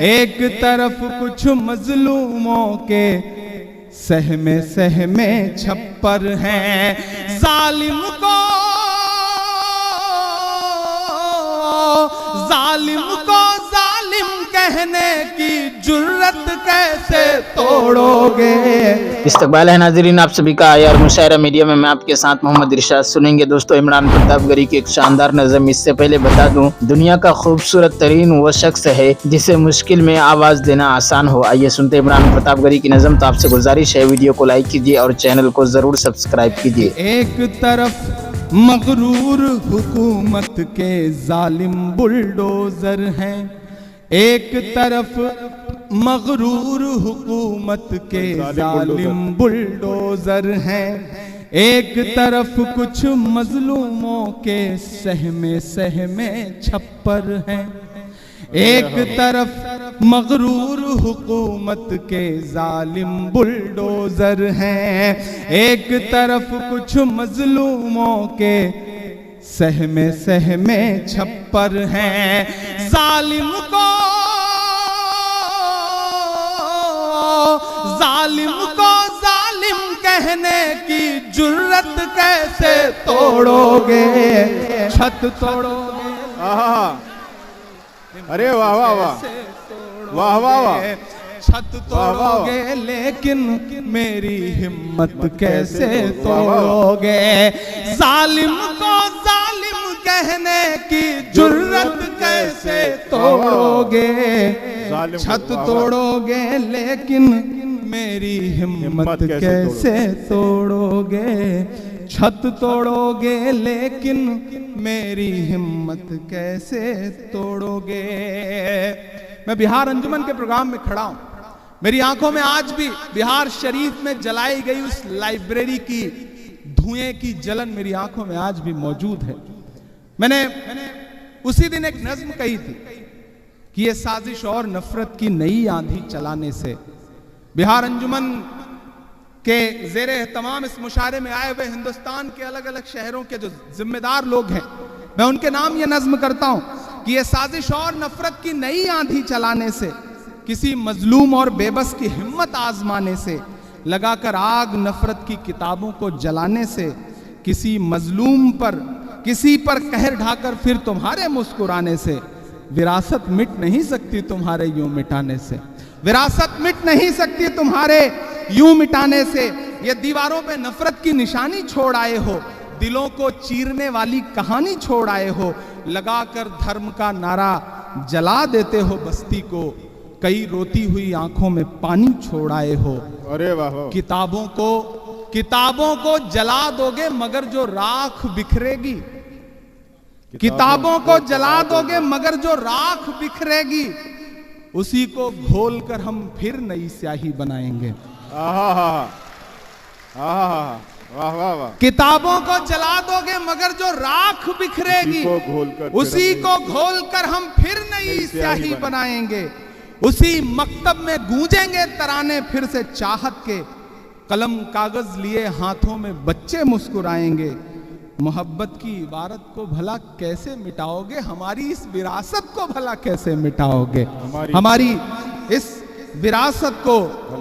ایک طرف کچھ مظلوموں کے سہمے سہمے چھپر ہیں، ظالم کو ظالم کہنے کی جرت کیسے توڑو گے۔ استقبال ہے ناظرین آپ سبھی کا آیا اور مشاعرہ میڈیا میں آپ کے ساتھ محمد ارشاد سنیں گے دوستو عمران پرتاپ گری کی ایک شاندار نظم۔ اس سے پہلے بتا دوں دنیا کا خوبصورت ترین وہ شخص ہے جسے مشکل میں آواز دینا آسان ہو۔ آئیے سنتے عمران پرتاپ گری کی نظم۔ تو آپ سے گزارش ہے ویڈیو کو لائک کیجیے اور چینل کو ضرور سبسکرائب کیجیے۔ ایک طرف مغرور حکومت کے ظالم بلڈوزر ہیں، ایک طرف مغرور حکومت کے ظالم بلڈوزر ہیں، ایک طرف کچھ مظلوموں کے سہمے سہمے چھپر ہیں، ایک طرف مغرور حکومت کے ظالم بلڈوزر ہیں، ایک طرف کچھ مظلوموں کے سہمے سہمے چھپر ہیں، ظالم کو ظالم کہنے کی جرت کیسے توڑو گے، چھت توڑو گے، ارے واہ واہ واہ واہ واہ واہ، چھت توڑو گے لیکن میری ہمت کیسے توڑو گے، ظالم کو ظالم کہنے کی جرت کیسے توڑو گے، چھت توڑو گے لیکن میری ہمت کیسے توڑو گے، چھت توڑو گے لیکن میری ہمت کیسے توڑو گے۔ میں بہار انجمن کے پروگرام میں کھڑا ہوں، میری آنکھوں میں آج بھی بہار شریف میں جلائی گئی اس لائبریری کی دھوئیں کی جلن میری آنکھوں میں آج بھی موجود ہے۔ میں نے اسی دن ایک نظم کہی تھی کہ یہ سازش اور نفرت کی نئی آندھی چلانے سے بہار انجمن کہ زیر اہتمام اس مشاعرے میں آئے ہوئے ہندوستان کے الگ الگ شہروں کے جو ذمہ دار لوگ ہیں، میں ان کے نام یہ نظم کرتا ہوں کہ یہ سازش اور نفرت کی نئی آندھی چلانے سے، کسی مظلوم اور بے بس کی ہمت آزمانے سے، لگا کر آگ نفرت کی کتابوں کو جلانے سے، کسی مظلوم پر کسی پر قہر ڈھا کر پھر تمہارے مسکرانے سے، وراثت مٹ نہیں سکتی تمہارے یوں مٹانے سے، وراثت مٹ نہیں سکتی تمہارے یوں مٹانے سے، یہ دیواروں پہ نفرت کی نشانی چھوڑ آئے ہو، دلوں کو چیرنے والی کہانی چھوڑ آئے ہو، لگا کر دھرم کا نعرہ جلا دیتے ہو بستی کو، کئی روتی ہوئی آنکھوں میں پانی چھوڑ آئے ہو، کتابوں کو جلا دو گے مگر جو راکھ بکھرے گی، کتابوں کو جلا دو گے مگر جو راکھ بکھرے گی، اسی کو گھول کر ہم پھر نئی سیاہی بنائیں گے۔ کتابوں کو جلا دو گے مگر جو راکھ بکھرے گی، اسی کو گھول کر ہم پھر نئی سیاہی بنائیں گے، اسی مکتب میں گونجیں گے ترانے پھر سے چاہت کے، قلم کاغذ لیے ہاتھوں میں بچے مسکرائیں گے، محبت کی عبارت کو بھلا کیسے مٹاؤ گے، ہماری اس وراثت کو بھلا کیسے مٹاؤ گے، ہماری اس وراثت کو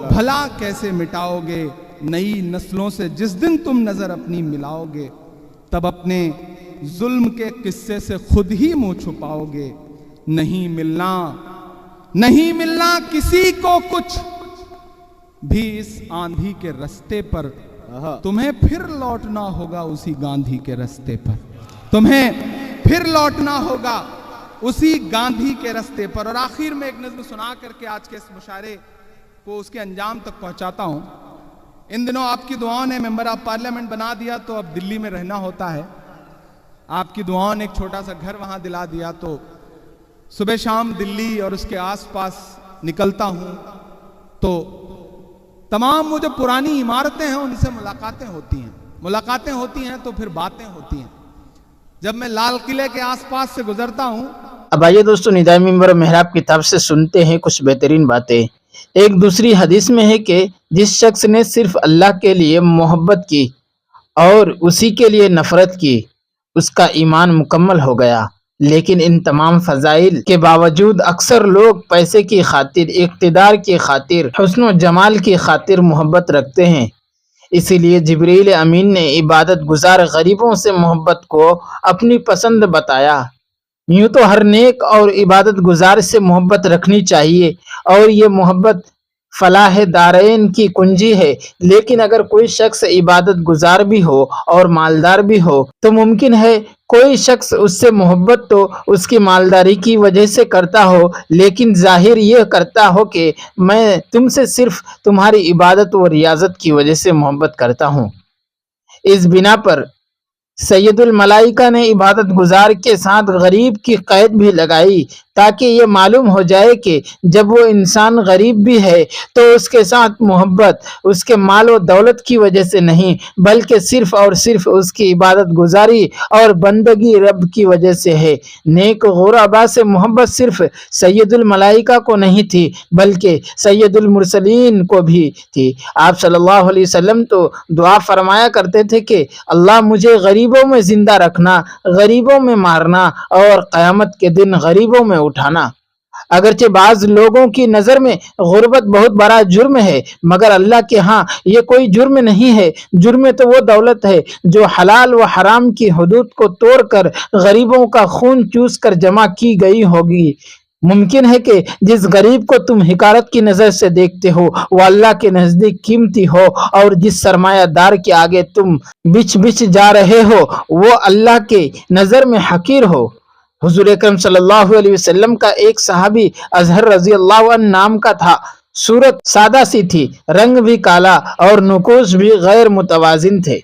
بھلا کیسے مٹاؤ گے، نئی نسلوں سے جس دن تم نظر اپنی ملاؤ گے، تب اپنے ظلم کے قصے سے خود ہی منہ چھپاؤ گے، نہیں ملنا کسی کو کچھ بھی اس آندھی کے رستے پر، تمہیں پھر لوٹنا ہوگا اسی گاندھی کے رستے پر، تمہیں پھر لوٹنا ہوگا اسی گاندھی کے رستے پر۔ اور آخر میں ایک نظم سنا کر کے آج کے اس مشاعرے کو اس کے انجام تک پہنچاتا ہوں۔ ان دنوں آپ کی دعاؤں نے ممبر آف پارلیمنٹ بنا دیا تو اب دلی میں رہنا ہوتا ہے، آپ کی دعاؤں نے ایک چھوٹا سا گھر وہاں دلا دیا تو صبح شام دلی اور اس کے آس پاس نکلتا ہوں تو تمام وہ جو پرانی عمارتیں ہیں ان سے ملاقاتیں ہوتی ہیں تو پھر باتیں ہوتی ہیں۔ جب میں لال قلعے کے آس پاس سے گزرتا ہوں، اب آئیے دوستو ندائے منبر و محراب کتاب سے سنتے ہیں کچھ بہترین باتیں۔ ایک دوسری حدیث میں ہے کہ جس شخص نے صرف اللہ کے لیے محبت کی اور اسی کے لیے نفرت کی، اس کا ایمان مکمل ہو گیا لیکن ان تمام فضائل کے باوجود اکثر لوگ پیسے کی خاطر، اقتدار کی خاطر، حسن و جمال کی خاطر محبت رکھتے ہیں۔ اسی لیے جبریل امین نے عبادت گزار غریبوں سے محبت کو اپنی پسند بتایا۔ یوں تو ہر نیک اور عبادت گزار سے محبت رکھنی چاہیے اور یہ محبت فلاح دارین کی کنجی ہے، لیکن اگر کوئی شخص عبادت گزار بھی ہو اور مالدار بھی ہو تو ممکن ہے کوئی شخص اس سے محبت تو اس کی مالداری کی وجہ سے کرتا ہو، لیکن ظاہر یہ کرتا ہو کہ میں تم سے صرف تمہاری عبادت و ریاضت کی وجہ سے محبت کرتا ہوں۔ اس بنا پر سید الملائکہ نے عبادت گزار کے ساتھ غریب کی قید بھی لگائی تاکہ یہ معلوم ہو جائے کہ جب وہ انسان غریب بھی ہے تو اس کے ساتھ محبت اس کے مال و دولت کی وجہ سے نہیں بلکہ صرف اور صرف اس کی عبادت گزاری اور بندگی رب کی وجہ سے ہے۔ نیک غربا سے محبت صرف سید الملائکہ کو نہیں تھی بلکہ سید المرسلین کو بھی تھی۔ آپ صلی اللہ علیہ وسلم تو دعا فرمایا کرتے تھے کہ اللہ مجھے غریبوں میں زندہ رکھنا، غریبوں میں مارنا اور قیامت کے دن غریبوں میں اٹھانا۔ اگرچہ بعض لوگوں کی نظر میں غربت بہت بڑا جرم ہے، مگر اللہ کے ہاں یہ کوئی جرم نہیں ہے۔ جرم تو وہ دولت ہے جو حلال و حرام کی حدود کو توڑ کر غریبوں کا خون چوس کر جمع کی گئی ہوگی۔ ممکن ہے کہ جس غریب کو تم حقارت کی نظر سے دیکھتے ہو وہ اللہ کے نزدیک قیمتی ہو، اور جس سرمایہ دار کے آگے تم بچ جا رہے ہو وہ اللہ کے نظر میں حقیر ہو۔ حضور اکرم صلی اللہ علیہ وسلم کا ایک صحابی اظہر رضی اللہ عنہ نام کا تھا۔ صورت سادہ سی تھی، رنگ بھی کالا اور نقوش بھی غیر متوازن تھے۔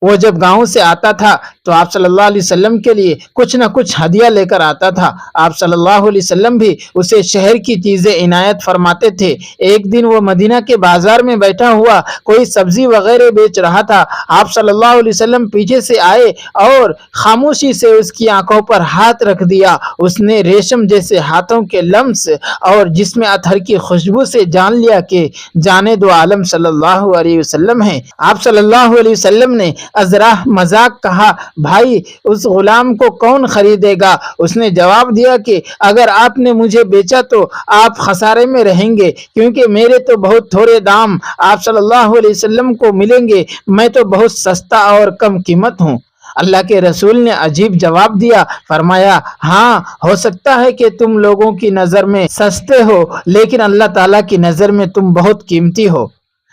وہ جب گاؤں سے آتا تھا تو آپ صلی اللہ علیہ وسلم کے لیے کچھ نہ کچھ ہدیہ لے کر آتا تھا۔ آپ صلی اللہ علیہ وسلم بھی اسے شہر کی چیزیں عنایت فرماتے تھے۔ ایک دن وہ مدینہ کے بازار میں بیٹھا ہوا کوئی سبزی وغیرہ بیچ رہا تھا۔ آپ صلی اللہ علیہ وسلم پیچھے سے آئے اور خاموشی سے اس کی آنکھوں پر ہاتھ رکھ دیا۔ اس نے ریشم جیسے ہاتھوں کے لمس اور جسم اطہر کی خوشبو سے جان لیا کہ جانے دو عالم صلی اللہ علیہ وسلم ہیں۔ آپ صلی اللہ علیہ وسلم نے ازراہ مذاق کہا، بھائی اس غلام کو کون خریدے گا؟ اس نے جواب دیا کہ اگر آپ نے مجھے بیچا تو آپ خسارے میں رہیں گے، کیونکہ میرے تو بہت تھوڑے دام آپ صلی اللہ علیہ وسلم کو ملیں گے، میں تو بہت سستا اور کم قیمت ہوں۔ اللہ کے رسول نے عجیب جواب دیا، فرمایا ہاں ہو سکتا ہے کہ تم لوگوں کی نظر میں سستے ہو لیکن اللہ تعالیٰ کی نظر میں تم بہت قیمتی ہو۔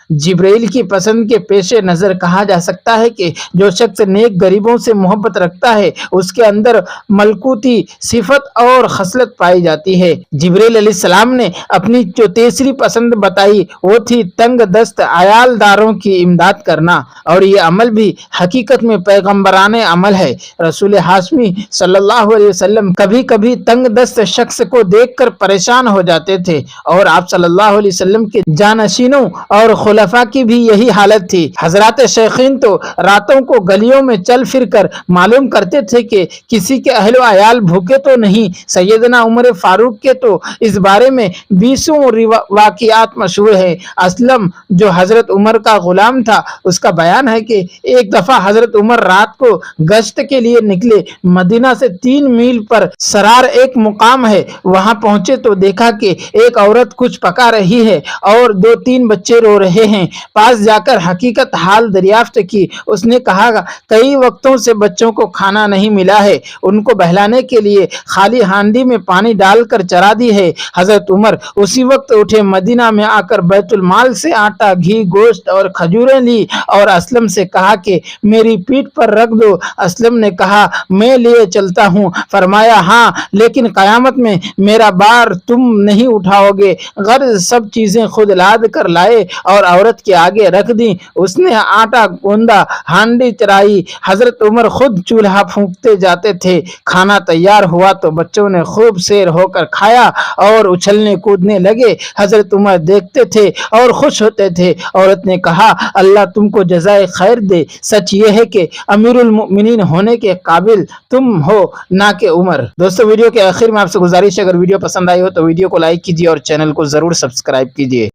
جبرائیل کی پسند کے پیش نظر کہا جا سکتا ہے کہ جو شخص نیک غریبوں سے محبت رکھتا ہے اس کے اندر ملکوتی صفت اور خصلت پائی جاتی ہے۔ جبرائیل علیہ السلام نے اپنی جو تیسری پسند بتائی وہ تھی تنگ دست عیال داروں کی امداد کرنا، اور یہ عمل بھی حقیقت میں پیغمبرانہ عمل ہے۔ رسول ہاشمی صلی اللہ علیہ وسلم کبھی کبھی تنگ دست شخص کو دیکھ کر پریشان ہو جاتے تھے، اور آپ صلی اللہ علیہ وسلم کے جانشینوں اور خلفاء کی بھی یہی حالت تھی۔ حضرات شیخین تو راتوں کو گلیوں میں چل پھر کر معلوم کرتے تھے کہ کسی کے اہل و عیال بھوکے تو نہیں۔ سیدنا عمر فاروق کے تو اس بارے میں 20 واقعات مشہور ہیں۔ اسلم جو حضرت عمر کا غلام تھا، اس کا بیان ہے کہ ایک دفعہ حضرت عمر رات کو گشت کے لیے نکلے۔ مدینہ سے 3 میل پر سرار ایک مقام ہے، وہاں پہنچے تو دیکھا کہ ایک عورت کچھ پکا رہی ہے اور 2-3 بچے رو رہے ہیں۔ پاس جا کر حقیقت حال دریافت کی۔ اس نے کہا کئی وقتوں سے بچوں کو کھانا نہیں ملا ہے، ان کو بہلانے کے لیے خالی ہانڈی میں پانی ڈال کر چرا دی ہے۔ حضرت عمر اسی وقت اٹھے، مدینہ میں آ کر بیت المال سے آٹا، گھی، گوشت اور کھجوریں لی اور اسلم سے کہا کہ میری پیٹھ پر رکھ دو۔ اسلم نے کہا میں لیے چلتا ہوں۔ فرمایا ہاں لیکن قیامت میں میرا بار تم نہیں اٹھاؤ گے۔ غرض سب چیزیں خود لاد کر لائے اور عورت کے آگے رکھ دی۔ اس نے آٹا گوندا، ہانڈی چرائی، حضرت عمر خود چولہا پھونکتے جاتے تھے۔ کھانا تیار ہوا تو بچوں نے خوب سیر ہو کر کھایا اور اچھلنے کودنے لگے۔ حضرت عمر دیکھتے تھے اور خوش ہوتے تھے۔ عورت نے کہا اللہ تم کو جزائے خیر دے، سچ یہ ہے کہ امیر المؤمنین ہونے کے قابل تم ہو نہ کہ عمر۔ دوستو ویڈیو کے آخر میں آپ سے گزارش ہے، اگر ویڈیو پسند آئی ہو تو ویڈیو کو لائک کیجیے اور چینل کو ضرور سبسکرائب کیجیے۔